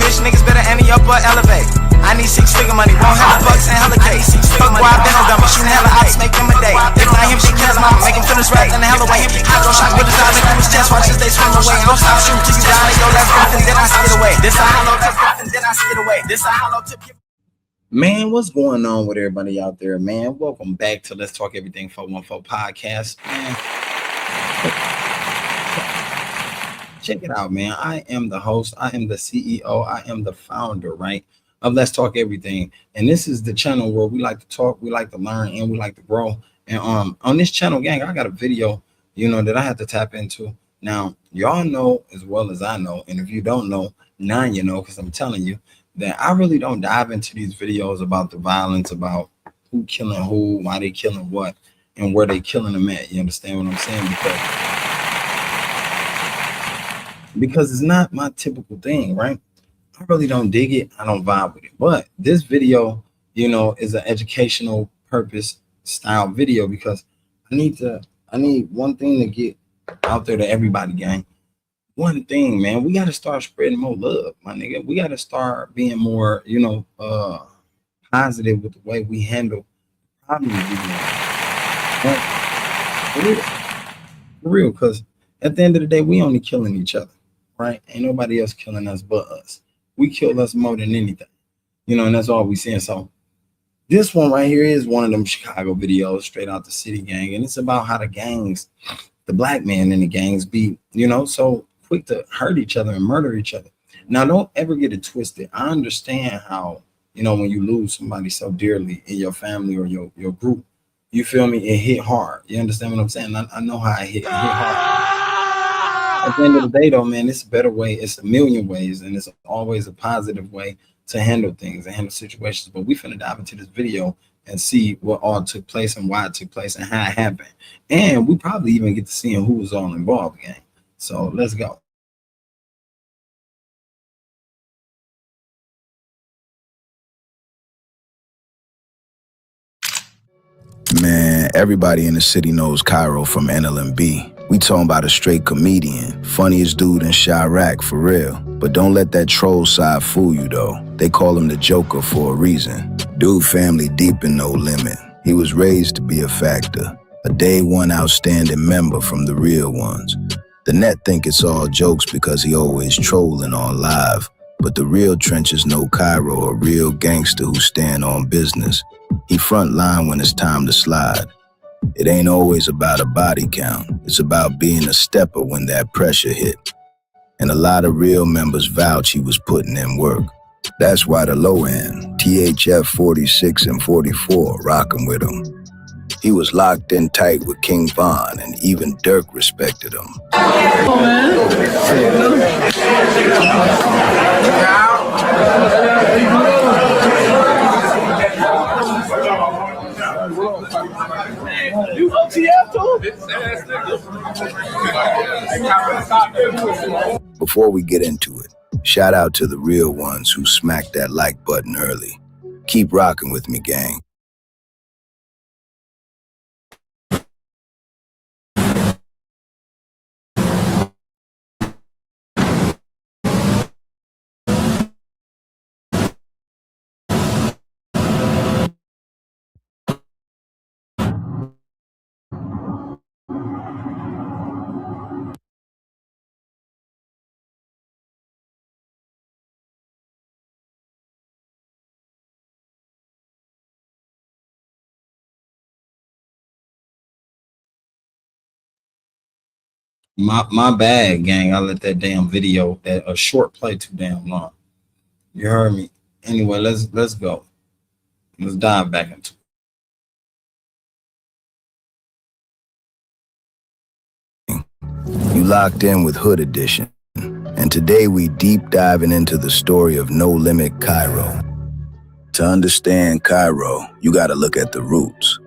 bitch, niggas better ante up or elevate. I need 6-figure money, won't have the bucks and hella case. Fuck boy, I been on dummy, shooting hella ops, make them a day. If not him, she kills mama, make him feel his wrath in the hella way. I go shot with his eyes, make him his chest, watch as they swim away. I don't stop shooting till you down in your left breath, and then I skid away. This a hollow tip, and then I skid away. This a hollow tip. Man, what's going on with everybody out there, man? Welcome back to Let's Talk Everything 414 podcast, man. Check it out, man. I am the host. I am the CEO. I am the founder, right, of Let's Talk Everything. And this is the channel where we like to talk, we like to learn, and we like to grow. And on this channel, gang, I got a video, that I have to tap into. Now, y'all know as well as I know, and if you don't know, now you know, because I'm telling you that I really don't dive into these videos about the violence, about who killing who, why they killing what, and where they killing them at. You understand what I'm saying? Because it's not my typical thing, right? I really don't dig it. I don't vibe with it. But this video, is an educational purpose style video because I need one thing to get out there to everybody, gang. One thing, man, we got to start spreading more love, my nigga. We got to start being more, positive with the way we handle problems. For real, because at the end of the day, we only killing each other. Right? Ain't nobody else killing us but us. We kill us more than anything, and that's all we seeing. So this one right here is one of them Chicago videos straight out the city, gang. And it's about how the gangs, the black men in the gangs be, so quick to hurt each other and murder each other. Now, don't ever get it twisted. I understand how, when you lose somebody so dearly in your family or your group, you feel me? It hit hard. You understand what I'm saying? I know how it hit hard. At the end of the day, though, man, it's a better way. It's a million ways, and it's always a positive way to handle things and handle situations. But we finna dive into this video and see what all took place and why it took place and how it happened. And we probably even get to see who was all involved again. So let's go. Man, everybody in the city knows Kyro from NLMB. We talking about a straight comedian, funniest dude in Chirac, for real. But don't let that troll side fool you, though. They call him the Joker for a reason. Dude family deep in NoLimit. He was raised to be a factor, a day one outstanding member from the real ones. The net think it's all jokes because he always trolling on live. But the real trenches know Kyro, a real gangster who stand on business. He front line when it's time to slide. It ain't always about a body count. It's about being a stepper when that pressure hit. And a lot of real members vouch he was putting in work. That's why the low end, THF 46 and 44, rocking with him. He was locked in tight with King Von, and even Dirk respected him. You OTF too? Before we get into it, shout out to the real ones who smacked that like button early. Keep rocking with me, gang. My bad, gang. I let that damn video, that a short play too damn long. You heard me. Anyway, let's go. Let's dive back into it. You locked in with Hood Edition, and today we deep diving into the story of NoLimit Kyro. To understand Kyro, you gotta look at the roots.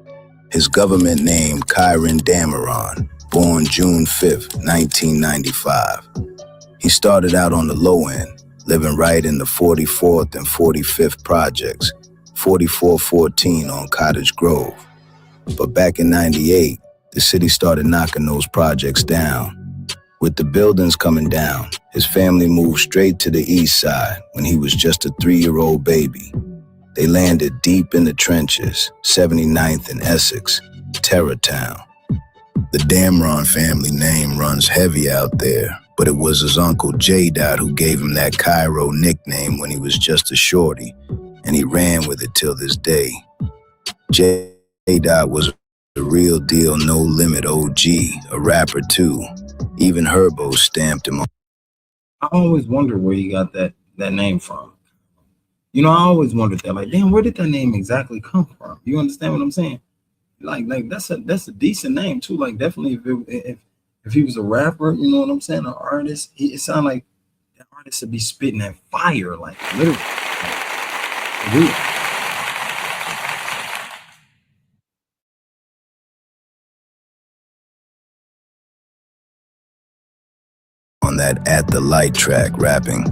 His government name, Kyron Dameron, born June 5th, 1995. He started out on the low end, living right in the 44th and 45th projects, 4414 on Cottage Grove. But back in '98, the city started knocking those projects down. With the buildings coming down, his family moved straight to the east side when he was just a 3-year-old baby. They landed deep in the trenches, 79th and Essex, Terrortown. The Damron family name runs heavy out there, but it was his uncle J-Dot who gave him that Kyro nickname when he was just a shorty, and he ran with it till this day. J-Dot was a real deal NoLimit OG, a rapper too. Even Herbo stamped him on. I always wondered where he got that name from. You know, I always wondered that, like, damn, where did that name exactly come from? You understand what I'm saying? Like that's a decent name too. Like, definitely if he was a rapper, you know what I'm saying, an artist, it sounded like that artist would be spitting that fire, like literally. Like, real. On that At the Light track rapping.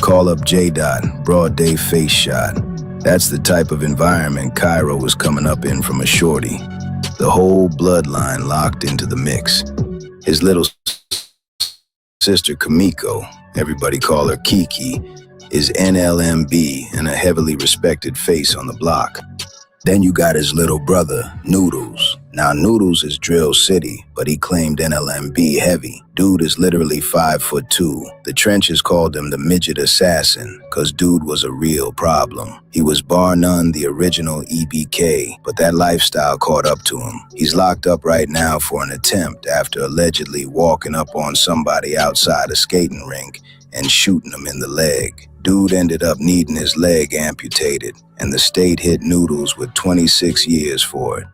Call up J-Dot, broad day face shot. That's the type of environment Kyro was coming up in from a shorty. The whole bloodline locked into the mix. His little sister Kamiko, everybody call her Kiki, is NLMB and a heavily respected face on the block. Then you got his little brother, Noodles. Now Noodles is Drill City, but he claimed NLMB heavy. Dude is literally 5'2". The trenches called him the Midget Assassin, cause dude was a real problem. He was bar none the original EBK, but that lifestyle caught up to him. He's locked up right now for an attempt after allegedly walking up on somebody outside a skating rink and shooting him in the leg. Dude ended up needing his leg amputated, and the state hit Noodles with 26 years for it.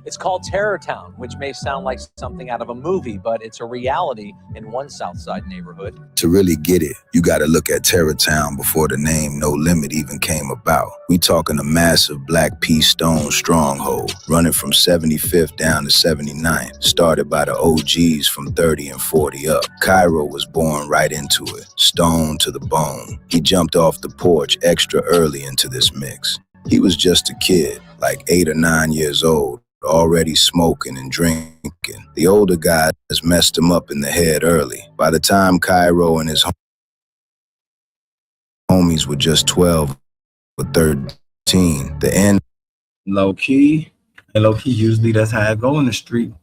It's called Terror Town, which may sound like something out of a movie, but it's a reality in one Southside neighborhood. To really get it, you gotta look at Terrortown before the name NoLimit even came about. We talking a massive black pea stone stronghold, running from 75th down to 79th, started by the OGs from 30 and 40 up. Kyro was born right into it, stone to the bone. He jumped off the porch extra early into this mix. He was just a kid, like 8 or 9 years old, already smoking and drinking. The older guys messed him up in the head early. By the time Kyro and his homies were just 12 or 13, the end. Low key, usually that's how it go in the street.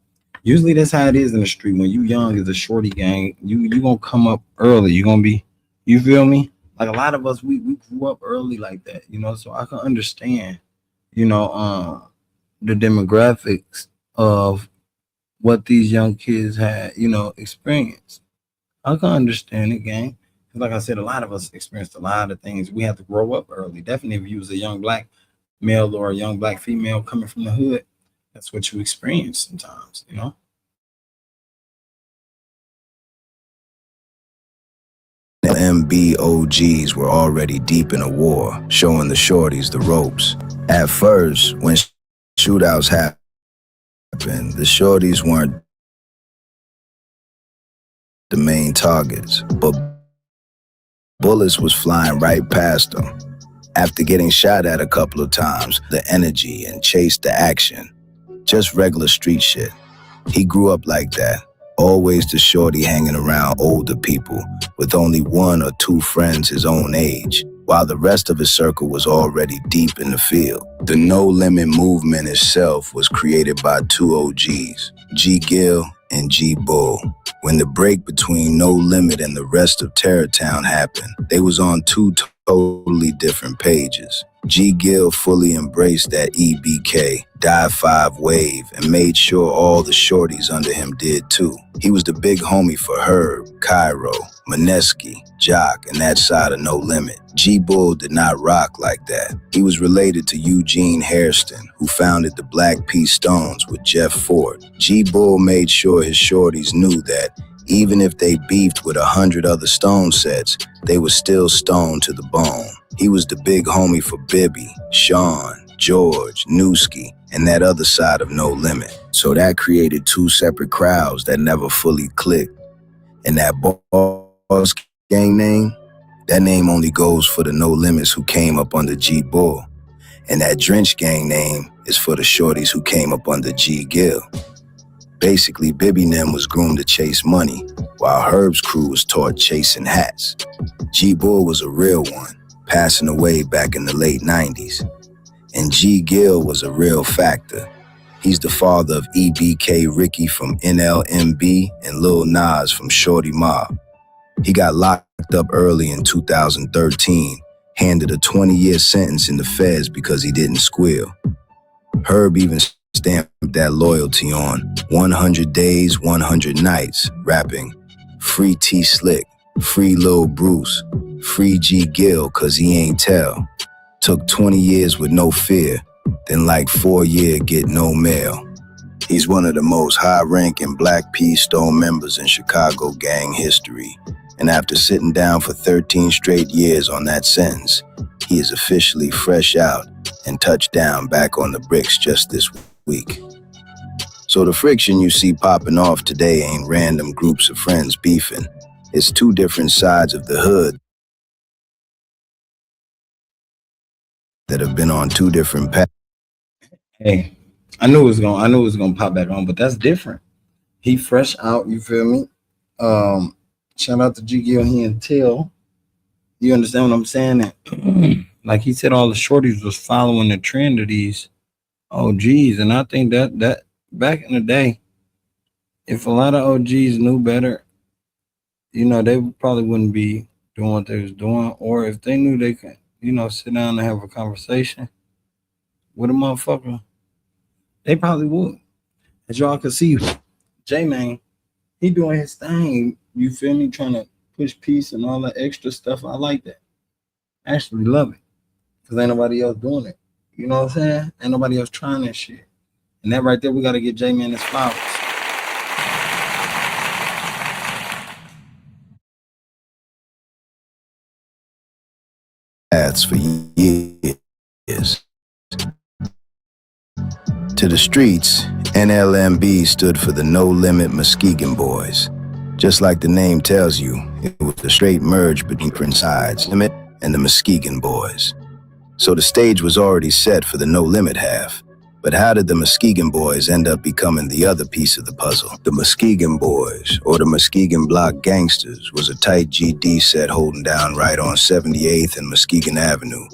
Usually that's how it is in the street. When you young as a shorty gang, you gonna come up early. You gonna be, you feel me? Like a lot of us, we grew up early like that, you know, so I can understand, you know, the demographics of what these young kids had, you know, experienced. I can understand it, gang. Like I said, a lot of us experienced a lot of things. We have to grow up early. Definitely, if you was a young black male or a young black female coming from the hood, that's what you experience sometimes, you know. MB OGs were already deep in a war, showing the shorties the ropes. At first, when shootouts happened, the shorties weren't the main targets, but bullets was flying right past them. After getting shot at a couple of times, the energy and chase the action, just regular street shit. He grew up like that, always the shorty hanging around older people with only 1 or 2 friends his own age, while the rest of his circle was already deep in the field. The NoLimit movement itself was created by 2 OGs, G Gill and G Bull. When the break between NoLimit and the rest of Terrortown happened, they was on 2 totally different pages. G Gill fully embraced that EBK, Die 5 wave, and made sure all the shorties under him did too. He was the big homie for Herb, Kyro, Mineski, Jock, and that side of NoLimit. G Bull did not rock like that. He was related to Eugene Hairston, who founded the Black Pea Stones with Jeff Ford. G Bull made sure his shorties knew that even if they beefed with 100 other Stone sets, they were still stoned to the bone. He was the big homie for Bibby, Sean, George, Newski, and that other side of NoLimit. So that created 2 separate crowds that never fully clicked. And that boss gang name, that name only goes for the NoLimits who came up under G Bull. And that Drench gang name is for the shorties who came up under G Gill. Basically, Bibby Nem was groomed to chase money, while Herb's crew was taught chasing hats. G-Bull was a real one, passing away back in the late 90s. And G. Gill was a real factor. He's the father of EBK Ricky from NLMB and Lil Nas from Shorty Mob. He got locked up early in 2013, handed a 20-year sentence in the feds because he didn't squeal. Herb even stamped that loyalty on 100 Days, 100 Nights, rapping, "Free T Slick, free Lil Bruce, free G Gill cause he ain't tell. Took 20 years with no fear, then like 4 years get no mail." He's one of the most high-ranking Black P Stone members in Chicago gang history. And after sitting down for 13 straight years on that sentence, he is officially fresh out and touched down back on the bricks just this week. So the friction you see popping off today ain't random groups of friends beefing. It's two different sides of the hood that have been on two different paths. Hey, I knew it was gonna pop back on, but that's different. He fresh out, you feel me? Shout out to G Gill, he and Till. You understand what I'm saying? That like he said, all the shorties was following the trend of these OGs, and I think that back in the day, if a lot of OGs knew better, you know, they probably wouldn't be doing what they was doing. Or if they knew they could, you know, sit down and have a conversation with a motherfucker, they probably would. As y'all can see, J-Man, he doing his thing, you feel me, trying to push peace and all that extra stuff. I like that. I actually love it. Because ain't nobody else doing it. You know what I'm saying? Ain't nobody else trying that shit. And that right there, we got to get J-Man his flowers. For years. To the streets, NLMB stood for the NoLimit Muskegon Boys. Just like the name tells you, it was the straight merge between different sides, Limit and the Muskegon Boys. So the stage was already set for the NoLimit half. But how did the Muskegon Boys end up becoming the other piece of the puzzle? The Muskegon Boys, or the Muskegon Block Gangsters, was a tight GD set holding down right on 78th and Muskegon Avenue.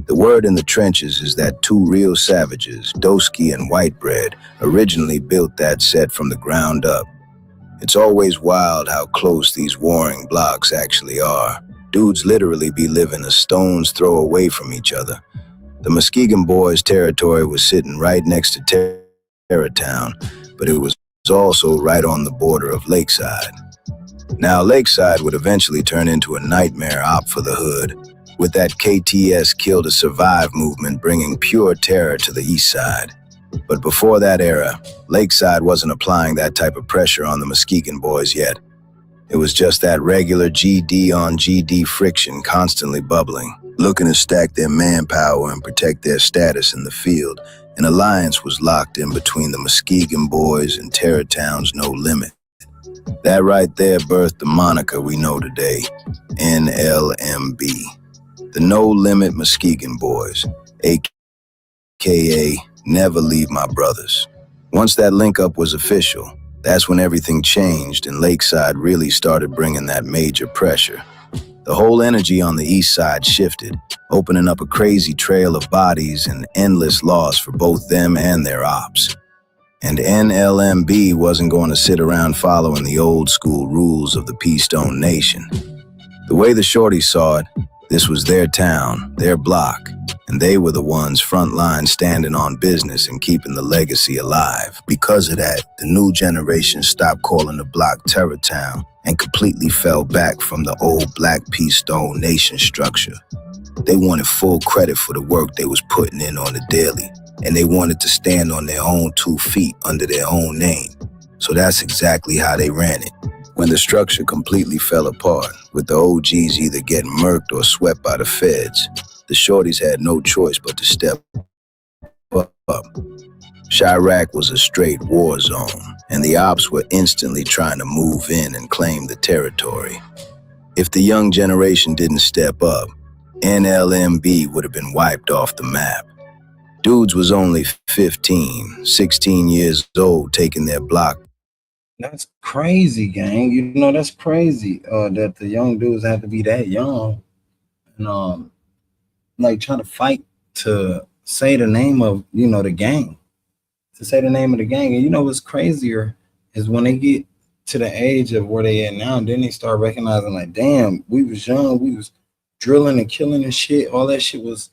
The word in the trenches is that two real savages, Dosky and Whitebread, originally built that set from the ground up. It's always wild how close these warring blocks actually are. Dudes literally be living a stone's throw away from each other. The Muskegon Boys' territory was sitting right next to Terratown, but it was also right on the border of Lakeside. Now, Lakeside would eventually turn into a nightmare op for the hood, with that KTS Kill to Survive movement bringing pure terror to the east side. But before that era, Lakeside wasn't applying that type of pressure on the Muskegon Boys yet. It was just that regular GD on GD friction constantly bubbling. Looking to stack their manpower and protect their status in the field, an alliance was locked in between the Muskegon Boys and Terratown's NoLimit. That right there birthed the moniker we know today, NLMB. The NoLimit Muskegon Boys, aka Never Leave My Brothers. Once that link-up was official, that's when everything changed and Lakeside really started bringing that major pressure. The whole energy on the east side shifted, opening up a crazy trail of bodies and endless loss for both them and their ops. And NLMB wasn't going to sit around following the old school rules of the P-Stone Nation. The way the shorties saw it, this was their town, their block, and they were the ones frontline standing on business and keeping the legacy alive. Because of that, the new generation stopped calling the block Terratown and completely fell back from the old Black P-Stone Nation structure. They wanted full credit for the work they was putting in on the daily, and they wanted to stand on their own 2 feet under their own name. So that's exactly how they ran it. When the structure completely fell apart, with the OGs either getting murked or swept by the feds, the shorties had no choice but to step up. Chirac was a straight war zone, and the ops were instantly trying to move in and claim the territory. If the young generation didn't step up, NLMB would have been wiped off the map. Dudes was only 15, 16 years old taking their block That's crazy, gang. You know, that's crazy. That the young dudes have to be that young and like try to fight to say the name of, you know, the gang. To say the name of the gang. And you know what's crazier is when they get to the age of where they at now, then they start recognizing like, damn, we was young, we was drilling and killing and shit. All that shit was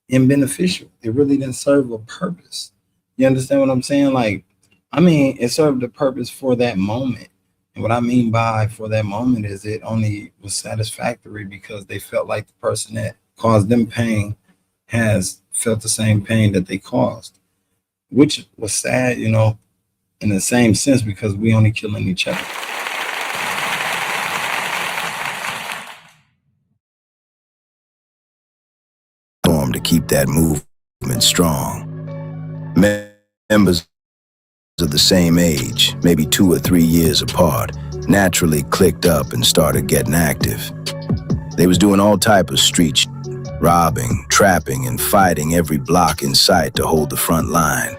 inbeneficial. It really didn't serve a purpose. You understand what I'm saying? Like, I mean, it served a purpose for that moment. And what I mean by for that moment is it only was satisfactory because they felt like the person that caused them pain has felt the same pain that they caused, which was sad, you know, in the same sense because we only killing each other. To keep that movement strong. Members of the same age, maybe 2 or 3 years apart, naturally clicked up and started getting active. They was doing all type of street shit, robbing, trapping, and fighting every block in sight to hold the front line.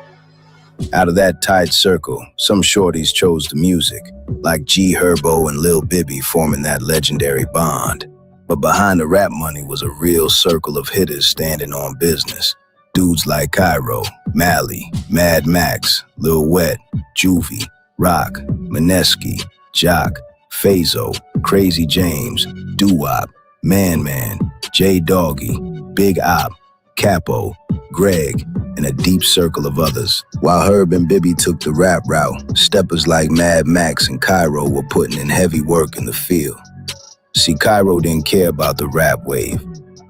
Out of that tight circle, some shorties chose the music, like G Herbo and Lil Bibby forming that legendary bond. But behind the rap money was a real circle of hitters standing on business. Dudes like Kyro, Mally, Mad Max, Lil Wet, Juvie, Rock, Mineski, Jock, Fazo, Crazy James, Doo-Wop, Man, J Doggy, Big Op, Capo, Greg, and a deep circle of others. While Herb and Bibby took the rap route, steppers like Mad Max and Kyro were putting in heavy work in the field. See, Kyro didn't care about the rap wave.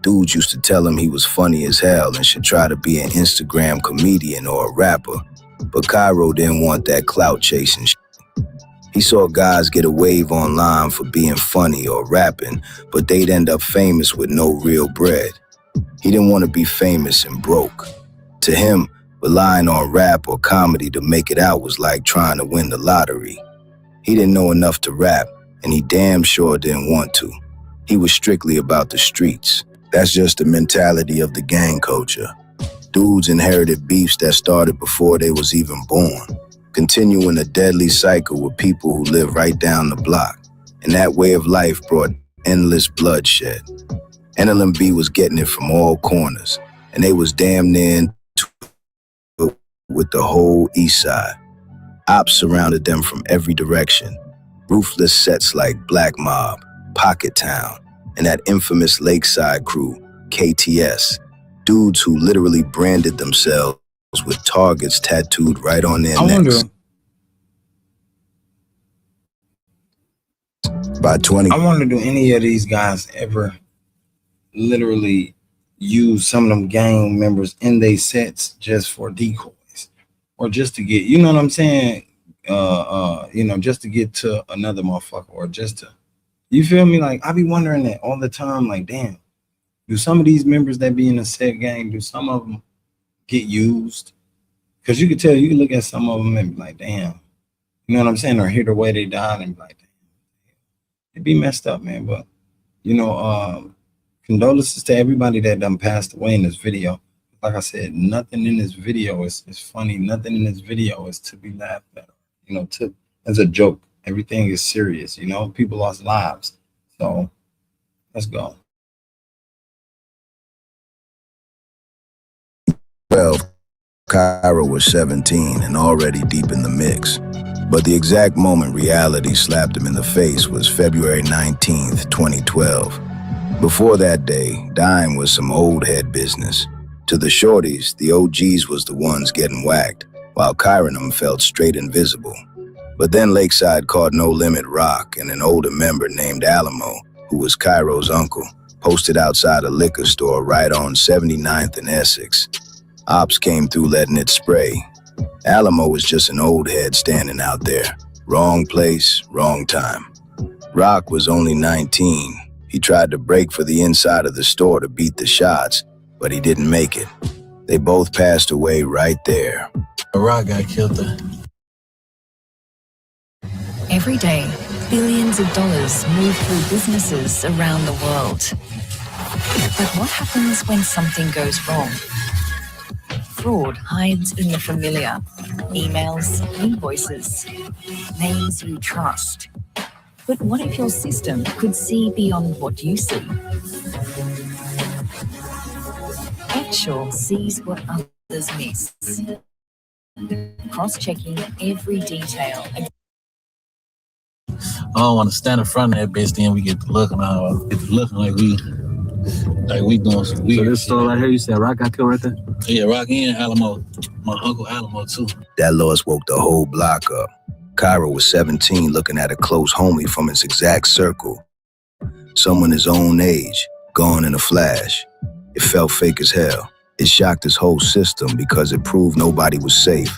Dudes used to tell him he was funny as hell and should try to be an Instagram comedian or a rapper. But Kyro didn't want that clout chasing shit. He saw guys get a wave online for being funny or rapping, but they'd end up famous with no real bread. He didn't want to be famous and broke. To him, relying on rap or comedy to make it out was like trying to win the lottery. He didn't know enough to rap, and he damn sure didn't want to. He was strictly about the streets. That's just the mentality of the gang culture. Dudes inherited beefs that started before they was even born, continuing a deadly cycle with people who live right down the block. And that way of life brought endless bloodshed. NLMB was getting it from all corners, and they was damn near into it with the whole east side. Opps surrounded them from every direction. Ruthless sets like Black Mob, Pocket Town, and that infamous Lakeside crew, KTS. Dudes who literally branded themselves with targets tattooed right on their necks. By 20, I wonder, do any of these guys ever literally use some of them gang members in their sets just for decoys or just to get, you know what I'm saying? You know, just to get to another motherfucker or just to, you feel me? Like, I be wondering that all the time, like, damn, do some of these members that be in a set gang, do some of them get used? Because you could tell, you can look at some of them and be like, damn, you know what I'm saying? Or hear the way they died and be like, damn, it'd be messed up, man. But, you know, condolences to everybody that done passed away in this video. Like I said, nothing in this video is funny. Nothing in this video is to be laughed at, you know, as a joke. Everything is serious, you know, people lost lives. So let's go. Well, Kyro was 17 and already deep in the mix. But the exact moment reality slapped him in the face was February 19th, 2012. Before that day, dying was some old head business. To the shorties, the OGs was the ones getting whacked, while Kyronum felt straight invisible. But then Lakeside caught NoLimit Rock and an older member named Alamo, who was Kyro's uncle, posted outside a liquor store right on 79th and Essex. Opps came through letting it spray. Alamo was just an old head standing out there. Wrong place, wrong time. Rock was only 19. He tried to break for the inside of the store to beat the shots, but he didn't make it. They both passed away right there. Rock got killed there. Every day, billions of dollars move through businesses around the world. But what happens when something goes wrong? Fraud hides in the familiar. Emails, invoices, names you trust. But what if your system could see beyond what you see? Actual sees what others miss, cross-checking every detail. I don't want to stand in front of that bitch. Then we get to looking like we doing some weird. So this store right here, you said Rock got killed right there? Yeah, Rock and Alamo. My uncle Alamo too. That loss woke the whole block up. Kyro was 17, looking at a close homie from his exact circle. Someone his own age, gone in a flash. It felt fake as hell. It shocked his whole system because it proved nobody was safe.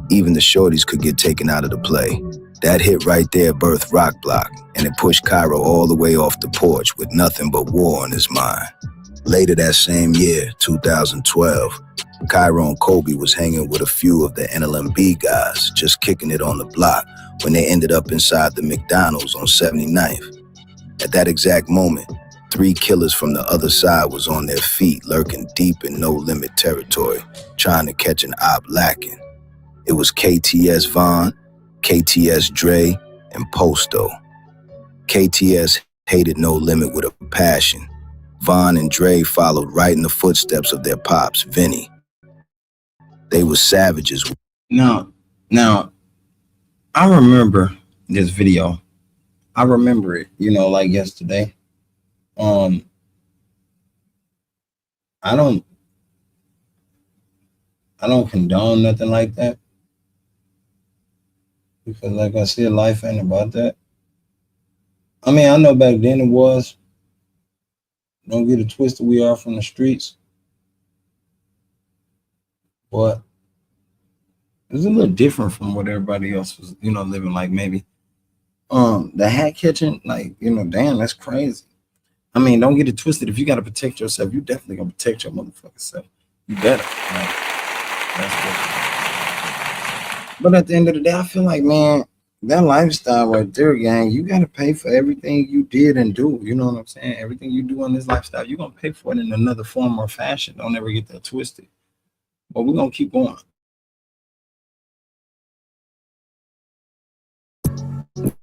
Even the shorties could get taken out of the play. That hit right there birthed Rock Block, and it pushed Kyro all the way off the porch with nothing but war on his mind. Later that same year, 2012, Kyro and Kobe was hanging with a few of the NLMB guys, just kicking it on the block when they ended up inside the McDonald's on 79th. At that exact moment, 3 killers from the other side was on their feet, lurking deep in NoLimit territory, trying to catch an op lacking. It was KTS Vaughn, KTS Dre, and Posto. KTS hated NoLimit with a passion. Vaughn and Dre followed right in the footsteps of their pops, Vinny. They were savages. Now, I remember this video. I remember it, like yesterday. I don't condone nothing like that. Because like I said, life ain't about that. I mean, I know back then it was. Don't get it twisted, we are from the streets. But it's a little different from what everybody else was, living like maybe. The hat catching, damn, that's crazy. I mean, don't get it twisted. If you got to protect yourself, you definitely gonna protect your motherfucking self. You better. That's good. But at the end of the day, I feel like, man, that lifestyle right there, gang, you got to pay for everything you did and do. You know what I'm saying? Everything you do in this lifestyle, you're going to pay for it in another form or fashion. Don't ever get that twisted. But we're going to keep going.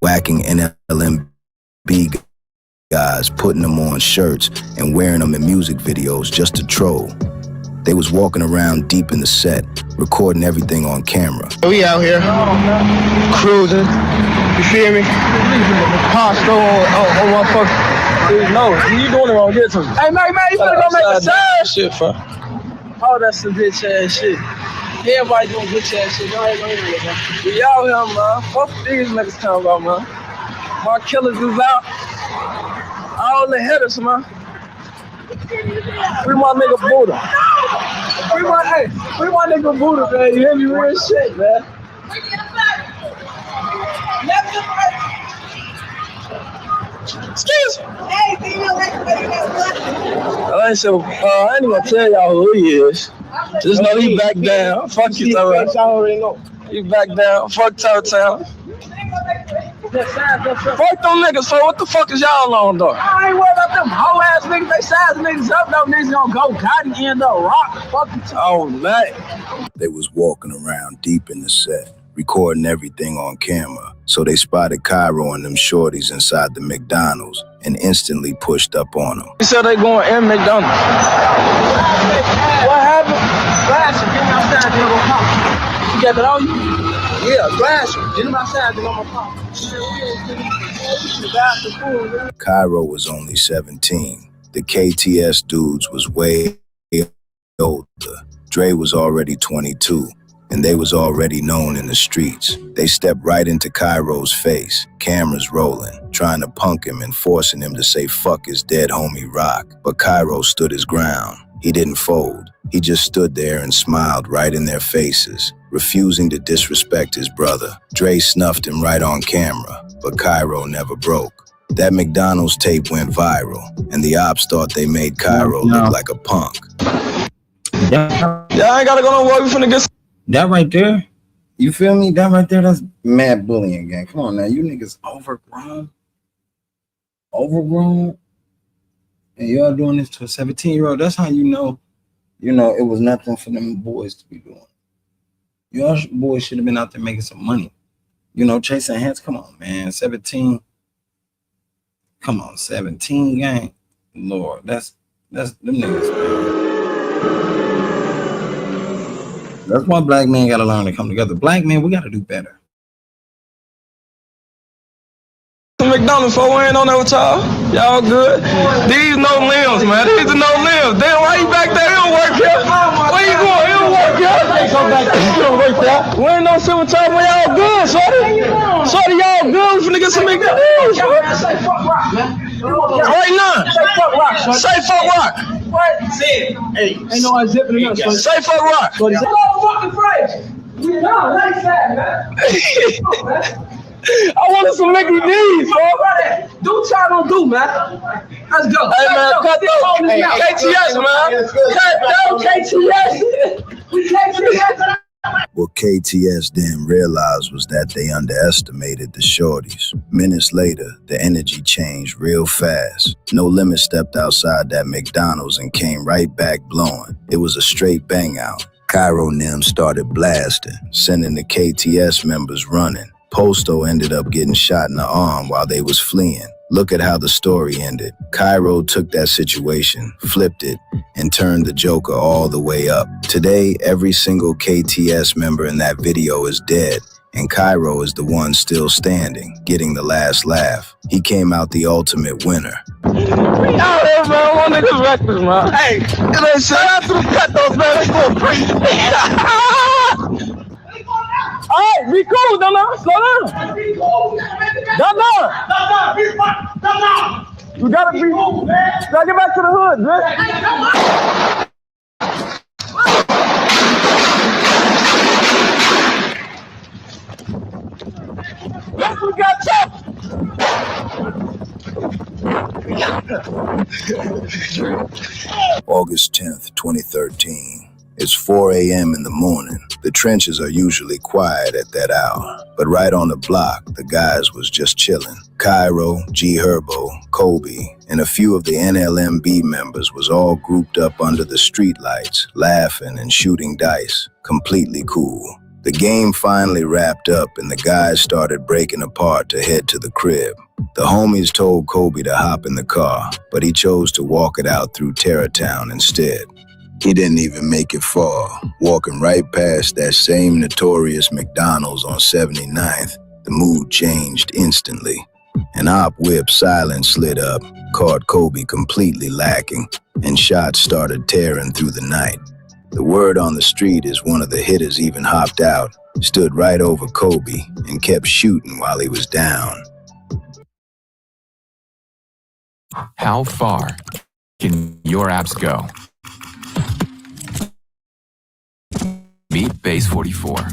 Whacking NLMB guys, putting them on shirts and wearing them in music videos just to troll. They was walking around deep in the set, recording everything on camera. We out here, cruising, you feel me? Pasto on my fucking... No, you doing it wrong, get to me. Hey, man, you finna go make a side? Shit, bro. Oh, that's some bitch ass shit. Everybody doing bitch ass shit. Go ahead, man. We out here, man. Fuck these niggas talking about, man. My killers is out. All the headers, man. Free my nigga Buddha. Free my nigga Buddha, man. You hear me? Real shit, man. Excuse me. I ain't gonna tell y'all who he is. Just know he back down. Fuck you, Tower. He back down. Fuck Tower Town. Fuck them niggas, so what the fuck is y'all on, though? I ain't worried about them hoe ass niggas. They size niggas up, though. Niggas gonna go Gotti end up rock. Fuck you. Oh, man. They was walking around deep in the set, recording everything on camera. So they spotted Kyro and them shorties inside the McDonald's and instantly pushed up on them. He said they going in McDonald's. What happened? Flash, get me outside, then go pop. You got that on you? Yeah, Flash, get him outside, then go pop. Kyro was only 17. The KTS dudes was way older. Dre was already 22, and they was already known in the streets. They stepped right into Kyro's face, cameras rolling, trying to punk him and forcing him to say fuck his dead homie Rock. But Kyro stood his ground. He didn't fold. He just stood there and smiled right in their faces, refusing to disrespect his brother. Dre snuffed him right on camera, but Kyro never broke. That McDonald's tape went viral, and the ops thought they made Kyro look like a punk. Yeah, I ain't gotta go no work. We finna get that right there. You feel me? That right there, that's mad bullying, gang. Come on now, you niggas overgrown, and y'all doing this to a 17-year-old. That's how you know, it was nothing for them boys to be doing. Y'all boys should have been out there making some money. You know, chasing hands. Come on, man. 17. Come on, 17 gang. Lord, that's them niggas, man. That's why black men gotta learn to come together. Black men, we gotta do better. McDonald's for we ain't on there with y'all. Y'all good? These no limbs, man. These are no limbs. Damn, why you back there? It don't work here. Where you going? It don't work here. It don't work here. We ain't no sit with y'all, but y'all good, shorty. Shorty, y'all good. We finna get some McDonald's. Say fuck rock, man. Right now. Say fuck rock, shorty. Say fuck rock. What? Say it. Hey, ain't no I zipping it up, shorty. Say fuck rock. Shorty, say fucking phrase. We know, like that, man. I wanted some Mickey D's, bro. Do what y'all gonna do, man. Let's go. Hey, man, cut those. Hey, KTS, man. Cut those, KTS. We KTS. What KTS didn't realize was that they underestimated the shorties. Minutes later, the energy changed real fast. NoLimit stepped outside that McDonald's and came right back blowing. It was a straight bang out. Kyro and them started blasting, sending the KTS members running. Posto ended up getting shot in the arm while they was fleeing. Look at how the story ended. Kyro took that situation, flipped it, and turned the Joker all the way up. Today, every single KTS member in that video is dead, and Kyro is the one still standing, getting the last laugh. He came out the ultimate winner. We out here, man. One nigga's reckless, man. Hey, shout out to the Petos, man. Let's go free. All right, be cool, dumb down. Slow down. Dumb down. You gotta be cool, man. Gotta get back to the hood, man. Yes, we got chopped. August 10th, 2013. It's 4 a.m. in the morning. The trenches are usually quiet at that hour, but right on the block, the guys was just chilling. Kyro, G Herbo, Kobe, and a few of the NLMB members was all grouped up under the streetlights, laughing and shooting dice. Completely cool. The game finally wrapped up and the guys started breaking apart to head to the crib. The homies told Kobe to hop in the car, but he chose to walk it out through Terrortown instead. He didn't even make it far. Walking right past that same notorious McDonald's on 79th, the mood changed instantly. An op whip silent slid up, caught Kobe completely lacking, and shots started tearing through the night. The word on the street is one of the hitters even hopped out, stood right over Kobe, and kept shooting while he was down. How far can your apps go? Meet Base 44.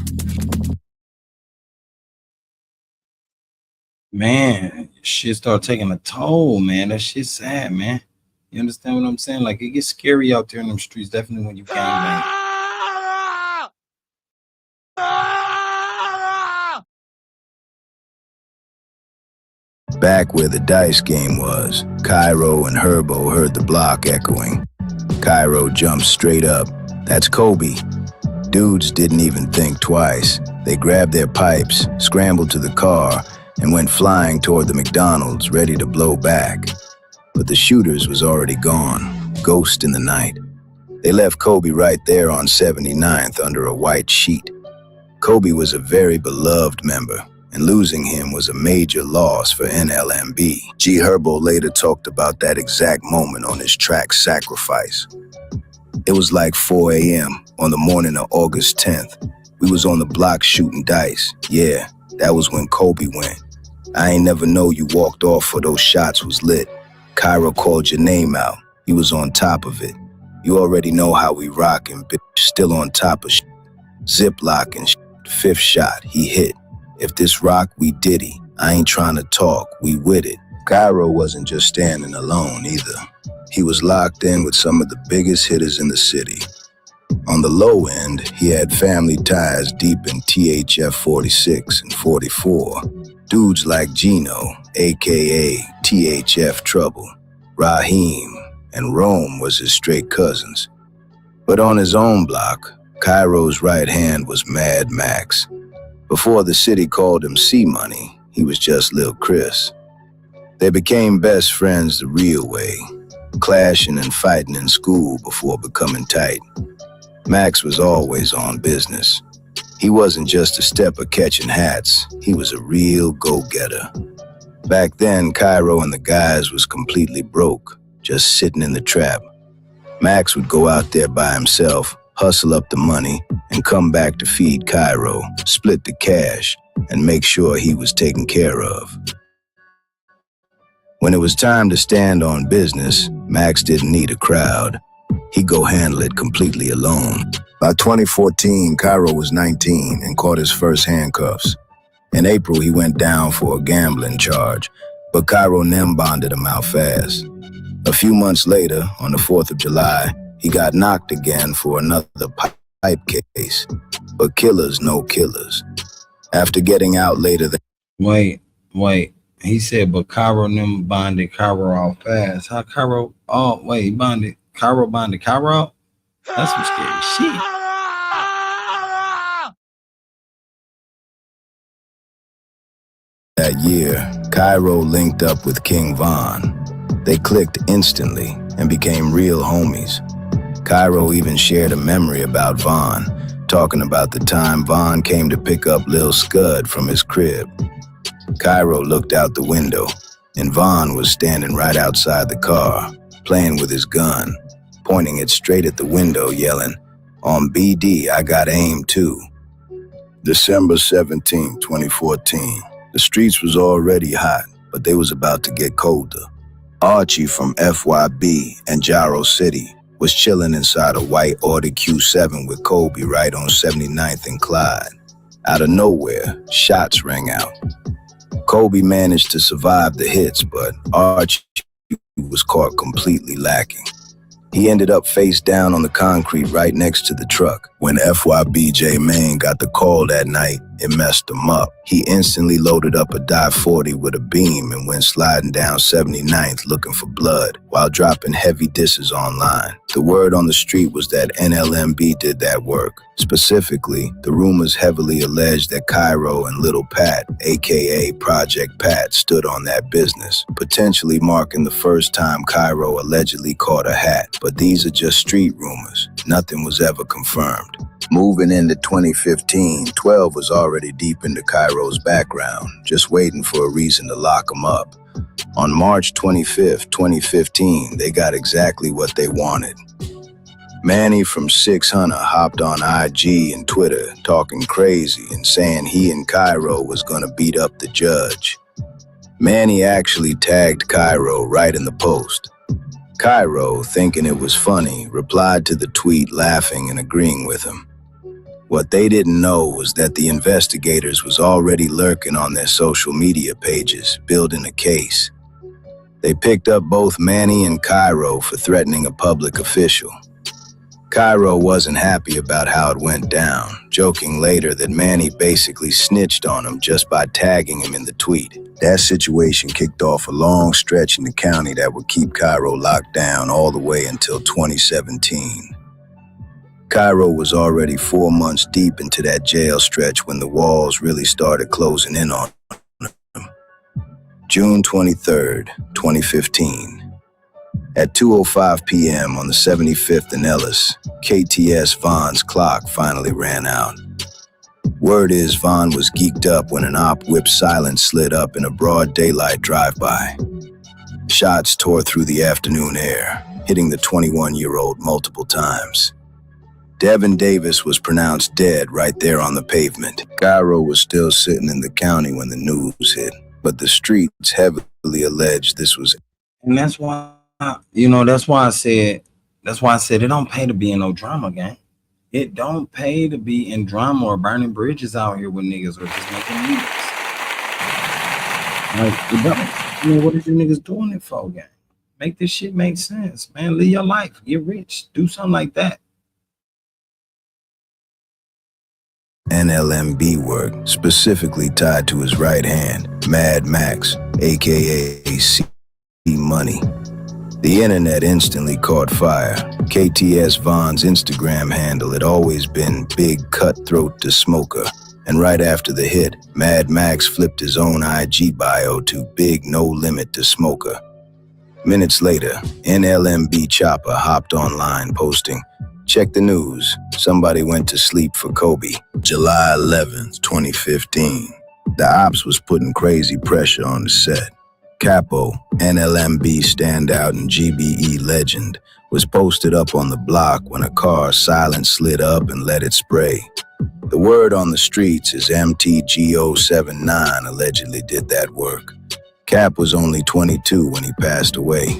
Man, shit start taking a toll, man. That shit's sad, man. You understand what I'm saying? Like, it gets scary out there in them streets, definitely when you gang bang. Back where the dice game was, Kyro and Herbo heard the block echoing. Kyro jumped straight up. That's Kobe. Dudes didn't even think twice. They grabbed their pipes, scrambled to the car, and went flying toward the McDonald's, ready to blow back. But the shooters was already gone, ghost in the night. They left Kobe right there on 79th under a white sheet. Kobe was a very beloved member, and losing him was a major loss for NLMB. G Herbo later talked about that exact moment on his track Sacrifice. It was like 4 a.m. on the morning of August 10th. We was on the block shooting dice. Yeah, that was when Kobe went. I ain't never know you walked off for those shots was lit. Kyro called your name out. He was on top of it. You already know how we rockin', bitch. Still on top of shit. Ziplock and shit. Fifth shot, he hit. If this rock, we diddy. I ain't trying to talk, we with it. Kyro wasn't just standing alone either. He was locked in with some of the biggest hitters in the city. On the low end, he had family ties deep in THF 46 and 44. Dudes like Gino, aka THF Trouble, Raheem, and Rome was his straight cousins. But on his own block, Kyro's right hand was Mad Max. Before the city called him C-Money, he was just Lil Chris. They became best friends the real way, clashing and fighting in school before becoming tight. Max was always on business. He wasn't just a stepper catching hats, he was a real go-getter. Back then, Kyro and the guys was completely broke, just sitting in the trap. Max would go out there by himself, hustle up the money, and come back to feed Kyro, split the cash, and make sure he was taken care of. When it was time to stand on business, Max didn't need a crowd. He'd go handle it completely alone. By 2014, Kyro was 19 and caught his first handcuffs. In April, he went down for a gambling charge, but Kyro bonded him out fast. A few months later, on the 4th of July, he got knocked again for another pipe case. But killers know killers. After getting out later Wait. He said, but Kyro bonded Kyro out fast. How Kyro? Oh, wait, he bonded Kyro? That's some scary shit. that year, Kyro linked up with King Von. They clicked instantly and became real homies. Kyro even shared a memory about Von, talking about the time Von came to pick up Lil Scud from his crib. Kyro looked out the window, and Von was standing right outside the car, playing with his gun, pointing it straight at the window, yelling, "On BD, I got aim too." December 17, 2014. The streets was already hot, but they was about to get colder. Archie from FYB and Gyro City was chilling inside a white Audi Q7 with Kobe right on 79th and Clyde. Out of nowhere, shots rang out. Kobe managed to survive the hits, but Archie was caught completely lacking. He ended up face down on the concrete right next to the truck. When FYBJ Main got the call that night, it messed him up. He instantly loaded up a Dive 40 with a beam and went sliding down 79th looking for blood while dropping heavy disses online. The word on the street was that NLMB did that work. Specifically, the rumors heavily alleged that Kyro and Little Pat, aka Project Pat, stood on that business, potentially marking the first time Kyro allegedly caught a hat. But these are just street rumors. Nothing was ever confirmed. Moving into 2015, 12 was already deep into Kyro's background, just waiting for a reason to lock him up. On March 25th, 2015, they got exactly what they wanted. Manny from 600 hopped on IG and Twitter talking crazy and saying he and Kyro was gonna beat up the judge. Manny actually tagged Kyro right in the post. Kyro, thinking it was funny, replied to the tweet laughing and agreeing with him. What they didn't know was that the investigators was already lurking on their social media pages, building a case. They picked up both Manny and Kyro for threatening a public official. Kyro wasn't happy about how it went down, joking later that Manny basically snitched on him just by tagging him in the tweet. That situation kicked off a long stretch in the county that would keep Kyro locked down all the way until 2017. Kyro was already 4 months deep into that jail stretch when the walls really started closing in on him. June 23rd, 2015. At 2:05 p.m. on the 75th and Ellis, KTS Von's clock finally ran out. Word is Von was geeked up when an op whip silence slid up in a broad daylight drive-by. Shots tore through the afternoon air, hitting the 21-year-old multiple times. Devin Davis was pronounced dead right there on the pavement. Kyro was still sitting in the county when the news hit, but the streets heavily alleged this was. And that's why, that's why I said it don't pay to be in no drama, gang. It don't pay to be in drama or burning bridges out here with niggas or just making music. Like, it don't. What is you niggas doing it for, gang? Make this shit make sense, man. Live your life. Get rich. Do something like that. NLMB work, specifically tied to his right hand, Mad Max, aka C Money. The internet instantly caught fire. KTS Vaughn's Instagram handle had always been Big Cutthroat to Smoker. And right after the hit, Mad Max flipped his own IG bio to Big No Limit to Smoker. Minutes later, NLMB Chopper hopped online posting, "Check the news. Somebody went to sleep for Kobe. July 11th, 2015. The Opps was putting crazy pressure on the set. Capo, NLMB standout and GBE legend, was posted up on the block when a car silent slid up and let it spray. The word on the streets is MTGO79 allegedly did that work. Cap was only 22 when he passed away.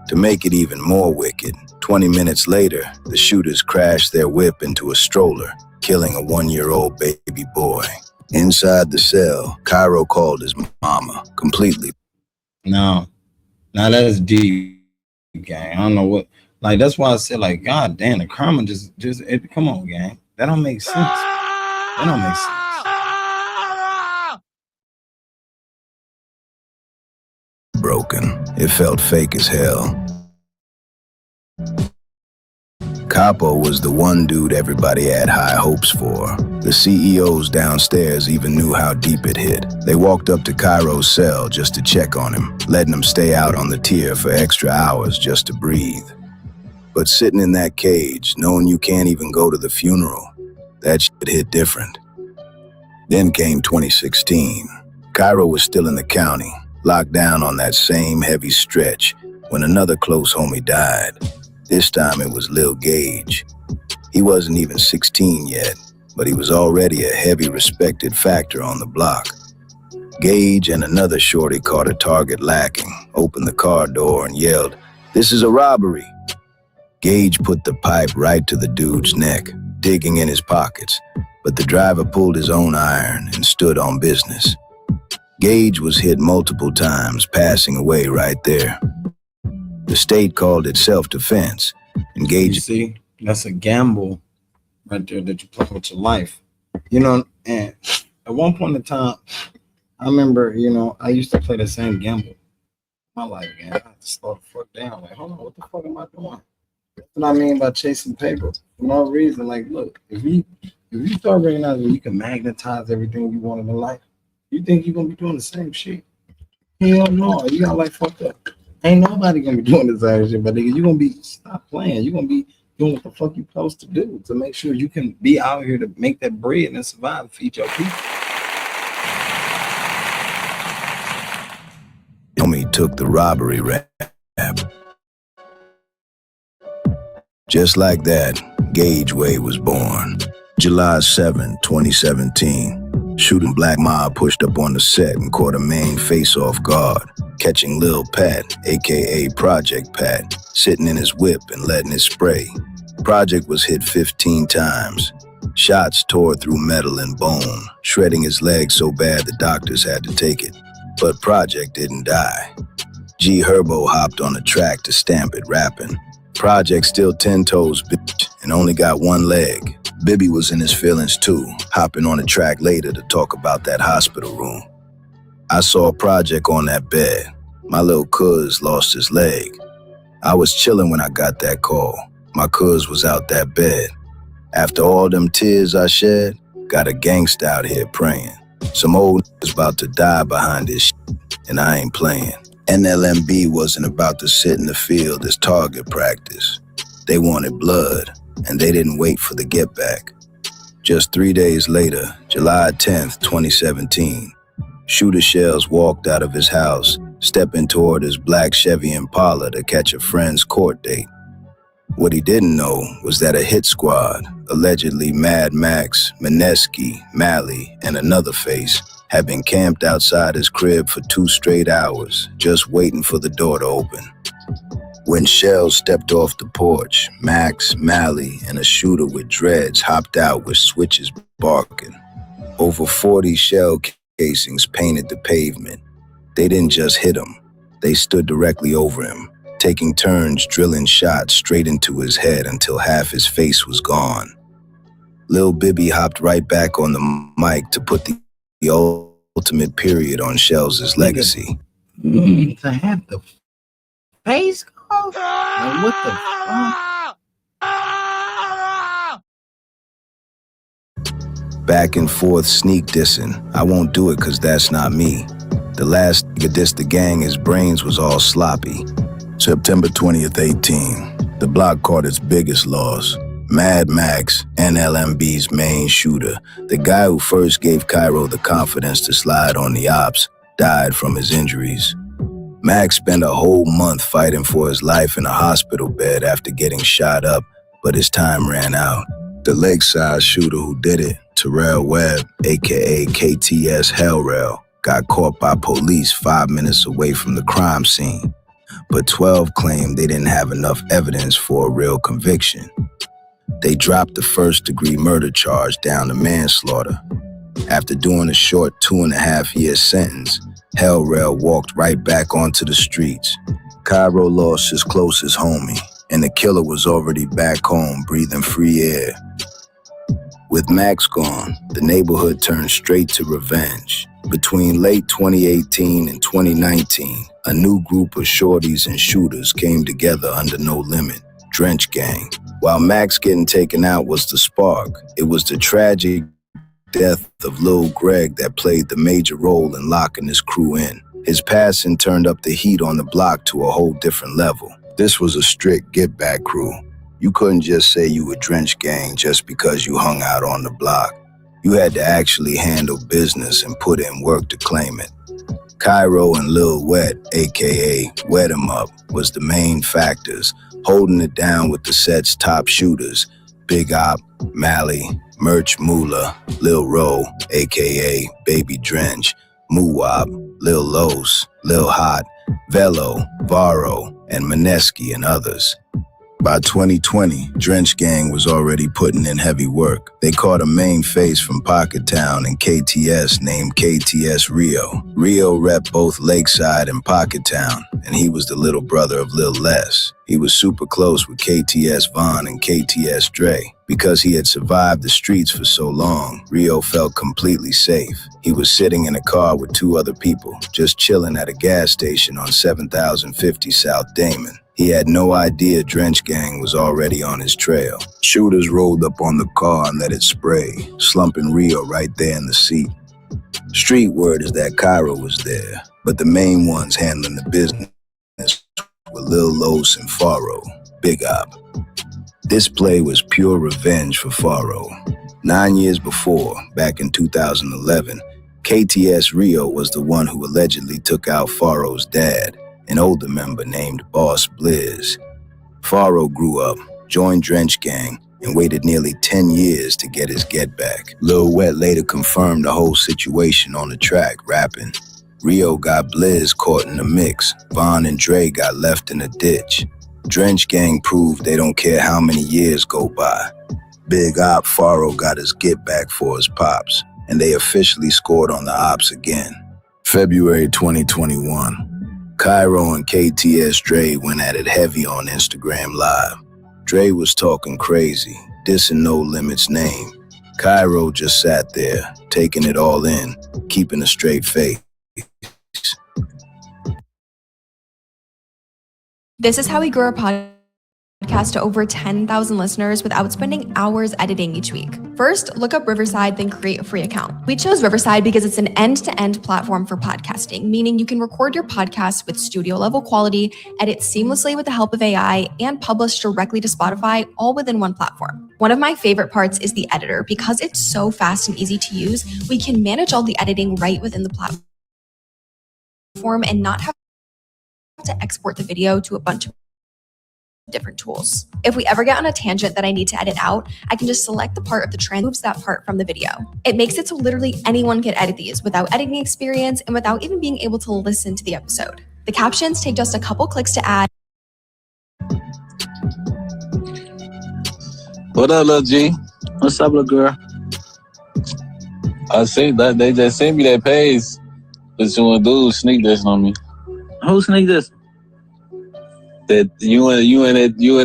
To make it even more wicked, 20 minutes later, the shooters crashed their whip into a stroller, killing a 1-year-old baby boy. Inside the cell, Kyro called his mama, completely. No, now that's deep, gang. I don't know what, like, that's why I said, like, God damn, the karma come on, gang. That don't make sense. That don't make sense. Broken. It felt fake as hell. Capo was the one dude everybody had high hopes for. The CEOs downstairs even knew how deep it hit. They walked up to Kyro's cell just to check on him, letting him stay out on the tier for extra hours just to breathe. But sitting in that cage, knowing you can't even go to the funeral, that shit hit different. Then came 2016. Kyro was still in the county, locked down on that same heavy stretch, when another close homie died. This time it was Lil Gage. He wasn't even 16 yet, but he was already a heavy respected factor on the block. Gage and another shorty caught a target lacking, opened the car door and yelled, "This is a robbery." Gage put the pipe right to the dude's neck, digging in his pockets, but the driver pulled his own iron and stood on business. Gage was hit multiple times, passing away right there. The state called it self-defense, and Gage... You see, that's a gamble right there that you play with your life. You know, and at one point in time, I remember, you know, I used to play the same gamble. My life, man, I had to slow the fuck down. Like, hold on, what the fuck am I doing? That's what I mean by chasing paper. For no reason. Like, look, if you start recognizing you can magnetize everything you want in life, you think you're gonna be doing the same shit? Hell no, you got like fucked up. Ain't nobody gonna be doing the same shit, but nigga, you're gonna be stop playing. You're gonna be doing what the fuck you supposed to do to make sure you can be out here to make that bread and survive and feed your people. Homie took the robbery rap. Just like that, Gage Way was born. July 7, 2017. Shooting Black Mob pushed up on the set and caught a main face off guard, catching Lil Pat, aka Project Pat, sitting in his whip and letting it spray. Project was hit 15 times. Shots tore through metal and bone, shredding his leg so bad the doctors had to take it. But Project didn't die. G Herbo hopped on the track to stamp it rapping. Project still 10 toes, bitch, and only got one leg. Bibby was in his feelings too, hopping on the track later to talk about that hospital room. I saw Project on that bed. My little cuz lost his leg. I was chilling when I got that call. My cuz was out that bed. After all them tears I shed, got a gangsta out here praying. Some old nigga's about to die behind this shit, and I ain't playing. NLMB wasn't about to sit in the field as target practice. They wanted blood, and they didn't wait for the get back. Just 3 days later, July 10th, 2017, Shooter Shells walked out of his house, stepping toward his black Chevy Impala to catch a friend's court date. What he didn't know was that a hit squad, allegedly Mad Max, Mineski, Mally, and another face, had been camped outside his crib for 2 straight hours, just waiting for the door to open. When Shells stepped off the porch, Max, Mally, and a shooter with dreads hopped out with switches barking. Over 40 shell casings painted the pavement. They didn't just hit him, they stood directly over him, taking turns drilling shots straight into his head until half his face was gone. Lil Bibby hopped right back on the mic to put the ultimate period on Shells' legacy. To have the face gone? bro? Like, what the fuck? Back and forth sneak dissing. I won't do it cause that's not me. The last nigga dissed the gang, his brains was all sloppy. September 20th, 18. The block caught its biggest loss. Mad Max, NLMB's main shooter, the guy who first gave Kyro the confidence to slide on the Opps, died from his injuries. Max spent a whole month fighting for his life in a hospital bed after getting shot up, but his time ran out. The Lakeside shooter who did it, Terrell Webb, aka KTS Hellrail, got caught by police 5 minutes away from the crime scene, but 12 claimed they didn't have enough evidence for a real conviction. They dropped the first-degree murder charge down to manslaughter. After doing a short 2.5-year sentence, Hellrail walked right back onto the streets. Kyro lost his closest homie, and the killer was already back home breathing free air. With Max gone, the neighborhood turned straight to revenge. Between late 2018 and 2019, a new group of shorties and shooters came together under NoLimit, Drench Gang. While Max getting taken out was the spark, it was the tragic death of Lil Greg that played the major role in locking his crew in. His passing turned up the heat on the block to a whole different level. This was a strict get-back crew. You couldn't just say you were Drench Gang just because you hung out on the block. You had to actually handle business and put in work to claim it. Kyro and Lil Wet, aka Wet 'em Up, was the main factors, holding it down with the set's top shooters, Big Op, Mally, Merch Moolah, Lil Ro, aka Baby Drench, Muwop, Lil Los, Lil Hot, Velo, Varro, and Mineski and others. By 2020, Drench Gang was already putting in heavy work. They caught a main face from Pocket Town and KTS named KTS Rio. Rio rep both Lakeside and Pocket Town, and he was the little brother of Lil Les. He was super close with KTS Vaughn and KTS Dre. Because he had survived the streets for so long, Rio felt completely safe. He was sitting in a car with 2 other people, just chilling at a gas station on 7050 South Damon. He had no idea Drench Gang was already on his trail. Shooters rolled up on the car and let it spray, slumping Rio right there in the seat. Street word is that Kyro was there, but the main ones handling the business were Lil Los and Faro, Big Op. This play was pure revenge for Faro. 9 years before, back in 2011, KTS Rio was the one who allegedly took out Faro's dad, an older member named Boss Blizz. Faro grew up, joined Drench Gang, and waited nearly 10 years to get his get back. Lil Wet later confirmed the whole situation on the track, rapping, Rio got Blizz caught in the mix, Vaughn and Dre got left in a ditch. Drench Gang proved they don't care how many years go by. Big Op Faro got his get back for his pops, and they officially scored on the Opps again. February 2021. Kyro and KTS Dre went at it heavy on Instagram Live. Dre was talking crazy, dissing NoLimit's name. Kyro just sat there, taking it all in, keeping a straight face. This is how we grew our podcast to over 10,000 listeners without spending hours editing each week. First, look up Riverside, then create a free account. We chose Riverside because it's an end-to-end platform for podcasting, meaning you can record your podcast with studio-level quality, edit seamlessly with the help of AI, and publish directly to Spotify, all within one platform. One of my favorite parts is the editor. Because it's so fast and easy to use, we can manage all the editing right within the platform and not have to export the video to a bunch of different tools. If we ever get on a tangent that I need to edit out, I can just select the part of the trend, moves that part from the video. It makes it so literally anyone can edit these without editing experience and without even being able to listen to the episode. The captions take just a couple clicks to add. What up, little G? What's up, little girl? I see that they just sent me that page. But you want to do sneak this on me. Who sneak this? That you in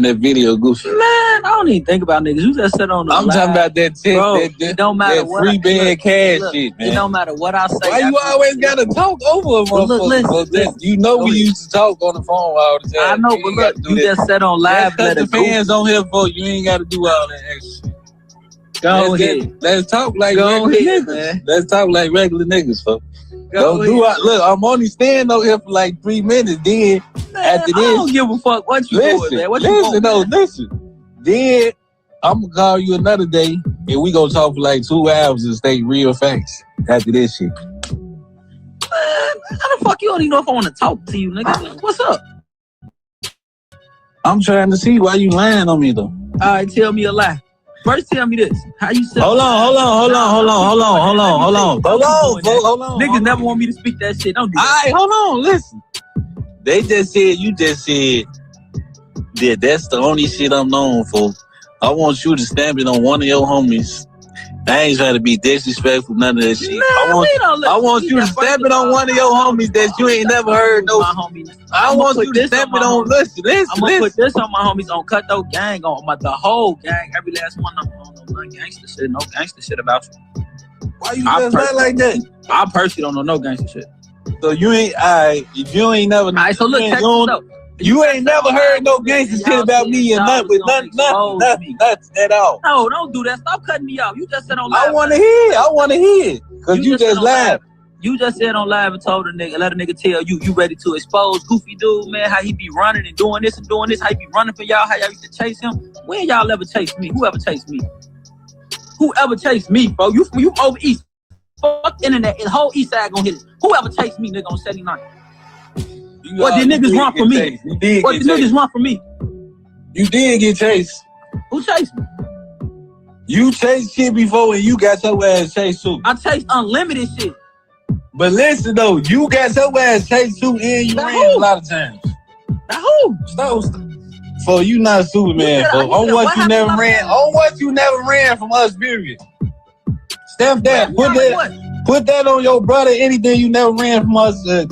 that video, Goofy. Man, I don't even think about niggas. You just sit on the I'm live. talking about that tip, Bro, that it don't matter that what free bed cash shit, man. It don't matter what I say. Why you always gotta talk over a motherfucker? Listen, you know we used to talk on the phone all the time. I know, but look, you just said on live. That's the fans on here for you. Ain't gotta do all that extra shit. Go ahead. Let's talk like regular niggas. Man. Let's talk like regular niggas, folks. Look, I'm only staying over here for like 3 minutes. Then after this, I don't give a fuck what you doing, man. Listen. Then I'm gonna call you another day, and we gonna talk for like 2 hours and state real facts after this shit. Man, how the fuck you don't even know if I want to talk to you, nigga? What's up? I'm trying to see why you lying on me though. All right, tell me a lie. First, tell me this. How you say? Hold on. Niggas never want me to speak that shit. Don't do that. All right, hold on. Listen. They just said, you just said that that's the only shit I'm known for. I want you to stamp it on one of your homies. I ain't trying to be disrespectful, none of that shit. I want you to stamp it on one of your homies that you ain't never heard no. I want you to stamp it on. Listen. I'm gonna put this on my homies on Cut Though Gang, on the whole gang, every last one of them on no gangster shit, no gangster shit about you. Why you just like that? I personally don't know no gangster shit. So you ain't, you ain't never. Alright, so look, check this out. You ain't never heard no gangster shit about me and nothing at all. No, don't do that. Stop cutting me off. You just said on live. I want to hear. Because you just lied. You just said on live and told a nigga, let a nigga tell you ready to expose Goofy dude, man, how he be running and doing this, how he be running for y'all, how y'all used to chase him. When y'all ever chased me? Whoever chased me? Whoever chased me, bro? You over east. Fuck internet. The whole east side gonna hit it. Whoever chased me, nigga, on 79. What did niggas run from me? What did niggas run from me? You did get chased. Who chased me? You chased shit before and you got your ass chased too. I chased unlimited shit. But listen though, you got your ass chased too and you ran a lot of times. Now who? So you not Superman, bro. On what you never ran from us, period. Stamp that. Put that on your brother. Anything you never ran from us. In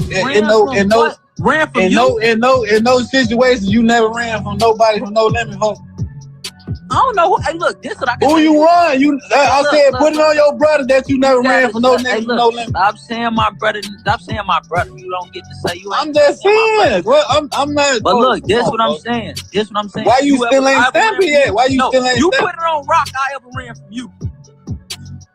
those situations, you never ran from nobody from NoLimit, folks. I don't know. Hey, look, this what I can Who you run? I said, put it on your brother that you never ran from no nigga, no limit. Stop saying my brother. Stop saying my brother. You don't get to say you. I'm just saying. Well, I'm not. But look, this what I'm saying. This what I'm saying. Why you still ain't stamping yet? Why you still ain't? You put it on rock. I ever ran from you.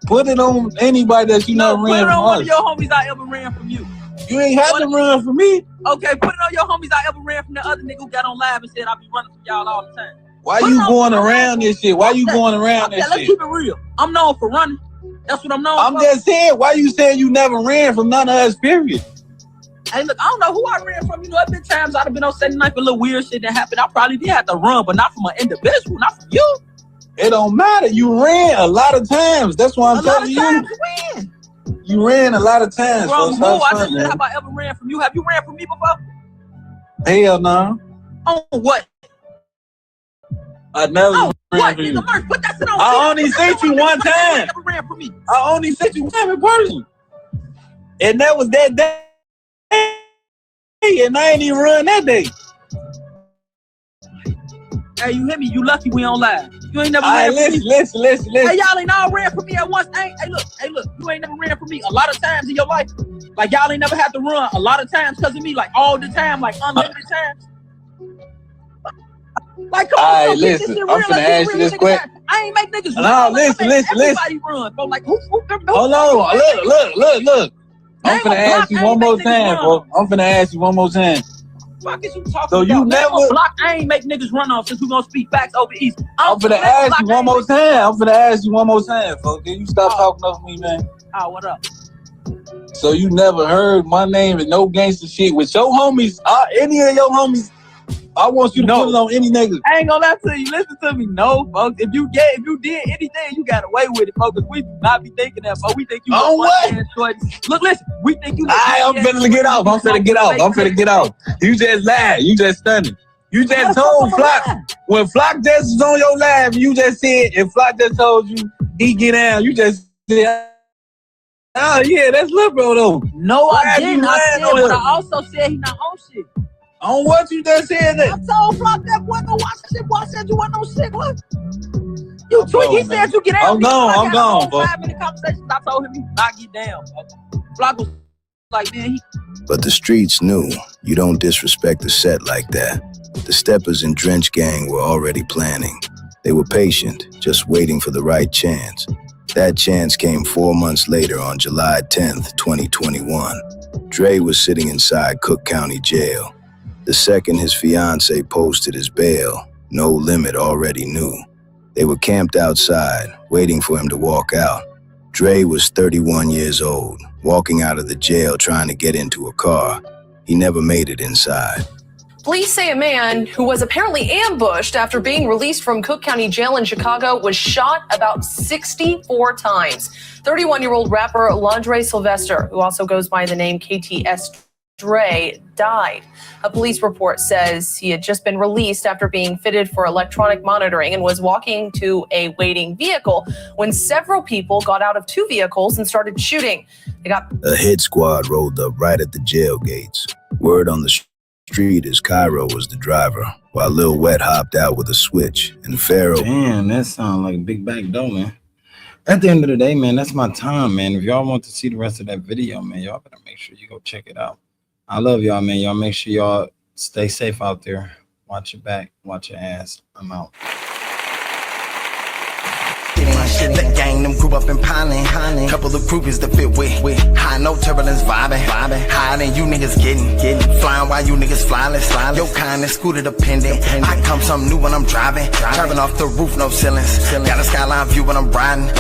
Put it on anybody that you never ran from us. Put it on one of your homies I ever ran from you. You ain't have to run from me. Okay, put it on your homies I ever ran from the other nigga who got on live and said I be running from y'all all the time. Why you going around this shit? Why you going around this shit? Let's keep it real. I'm known for running. That's what I'm known for. I'm just saying, why you saying you never ran from none of us, period? Hey, look, I don't know who I ran from. You know, there's been times I'd have been on 79 for a little weird shit that happened. I probably did have to run, but not from an individual, not from you. It don't matter. You ran a lot of times. That's why I'm telling you. When? You ran a lot of times. Bro, I just said, have I ever ran from you? Have you ran from me before? Hell no. On what? I never ran from you. I only sent you one time. Never ran from me. I only sent you one time in person. And that was that day. And I ain't even run that day. Hey, you hear me? You lucky we on live. You ain't never ran from me. Listen. Hey, y'all ain't all ran from me at once. Hey, look. You ain't never ran from me a lot of times in your life. Like, y'all ain't never had to run a lot of times because of me. Like, all the time. Like, unlimited times. Like, come on, listen. I'm finna ask you this question. I ain't make niggas run. No, listen. Everybody run. Bro, like, who hold on. Look. I'm finna ask you one more time, bro. I'm finna ask you one more time. Fuck is you talking so about? You never block. I ain't make niggas run off since we gonna speak facts over East. I'm finna ask you one more time. Folks. Can you stop talking over me, man? What up? So you never heard my name and no gangster shit with your homies? Any of your homies? I want you to put it on any nigga. I ain't gonna lie to you. Listen to me, no, folks. If you did anything, you got away with it, folks. We do not be thinking that, but we think you. On what? Look, listen. We think you. I'm finna get off. I'm finna get off. You just lied. You just stunning. You just told Flock when Flock just was on your live. You just said if Flock just told you he get down, you just said, "Oh yeah, that's Lil Bro though." No, I didn't. I said, but I also said he not on shit. On what you just said that? I told Flock that boy no watch that shit. Boy, I said you wasn't no shit. What? You tweet. He said you get out. I'm gone, bro. 5 minute conversations. I told him you not get down. Flock was like, man, But the streets knew you don't disrespect the set like that. The Steppers and Drench Gang were already planning. They were patient, just waiting for the right chance. That chance came 4 months later on July 10th, 2021. Dre was sitting inside Cook County Jail. The second his fiancée posted his bail, NoLimit already knew. They were camped outside, waiting for him to walk out. Dre was 31 years old, walking out of the jail trying to get into a car. He never made it inside. Police say a man who was apparently ambushed after being released from Cook County Jail in Chicago was shot about 64 times. 31-year-old rapper Landre Sylvester, who also goes by the name KTS Dre, died. A police report says he had just been released after being fitted for electronic monitoring and was walking to a waiting vehicle when several people got out of two vehicles and started shooting. A hit squad rolled up right at the jail gates. Word on the street is Kyro was the driver, while Lil Wet hopped out with a switch, and Pharaoh... Damn, that sounds like a big back door, man. At the end of the day, man, that's my time, man. If y'all want to see the rest of that video, man, y'all better make sure you go check it out. I love y'all, man. Y'all make sure y'all stay safe out there. Watch your back, watch your ass. I'm out. The gang, them grew up in piling. Couple of groupies to fit with. High, no turbulence, vibing. Higher than you niggas getting. Flying while you niggas flyless. Your kind is scooter dependent. I come something new when I'm driving. Driving off the roof, no ceilings. Got a skyline view when I'm riding.